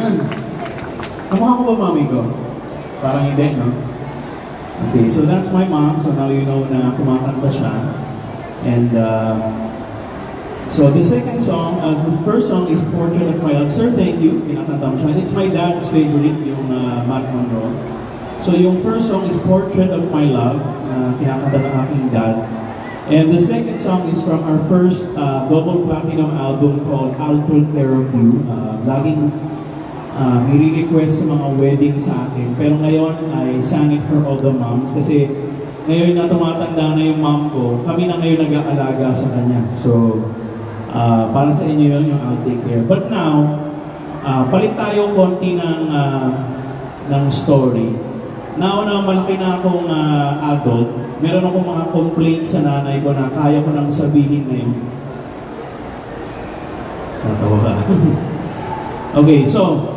yan. Kamukha ko ba mami ko? Parang hindi, no? Okay, so that's my mom. So now you know na kumakanta siya. And so the second song, the first song is Portrait of My Love. Sir, thank you. Kinakanta mo siya. And it's my dad's favorite, yung Matt Monroe. So yung first song is Portrait of My Love, kinakanta ng aking dad. And the second song is from our first double platinum album called I'll Take Care of You. Laging may request sa mga wedding sa akin. Pero ngayon, I sang it for all the moms. Kasi ngayon na tumatanda na yung mom ko, kami na ngayon nag-aalaga sa kanya. So, para sa inyo yun yung I'll Take Care. But now, palit tayo konti ng story. Now na malaki na akong adult, meron akong mga complaints sa nanay ko na kaya ko nang sabihin ngayon. Tatawa ka. Okay, so,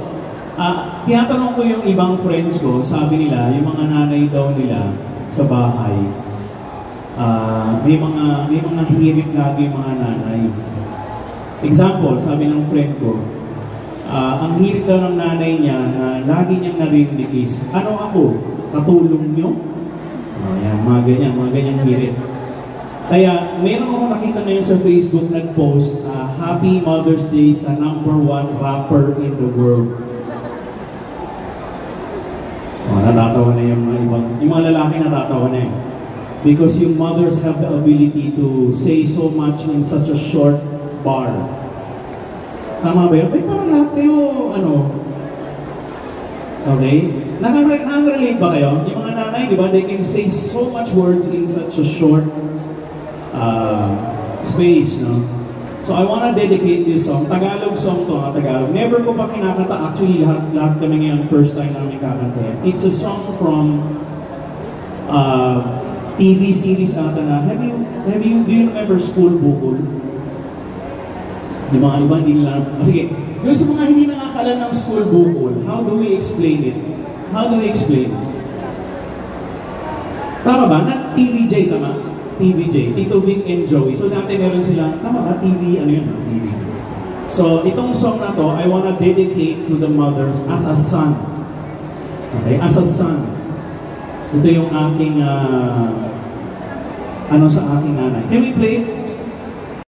tinatanong ko yung ibang friends ko, sabi nila, yung mga nanay daw nila sa bahay, may mga hirit lagi yung mga nanay. Example, sabi ng friend ko, ang hirit daw ng nanay niya na lagi niyang narinig is, ano ako? Katulong niyo? Yan, mga ganyan hirit. Kaya, meron akong nakita ngayon sa Facebook nag-post, Happy Mother's Day sa #1 rapper in the world. Natatawa na yung mga ibang, yung mga lalaki natatawa na yun. Because yung mothers have the ability to say so much in such a short bar. Tama ba yun? Ay, parang lahat kayo, okay? Nakaka-relate ba kayo? Yung mga nanay, di ba, they can say so much words in such a short space, no? So I wanna dedicate this song. Tagalog song to, Tagalog. Never ko pa kinakanta. Actually, lahat kami ngayon, first time namin kakanta. It's a song from TV series ata na. Do you remember School Bukol? Yung mga iba hindi nila. Sige, yung sa mga hindi nakakalan ng School Bukol, how do we explain it? How do we explain it? Tama ba? Not TVJ, tama? TVJ, Tito Vic and Joey. So dati meron sila, tama ba? TV, ano yun? TV. So itong song na to, I wanna dedicate to the mothers as a son. Okay? As a son. Ito yung aking, sa aking nanay. Can we play it?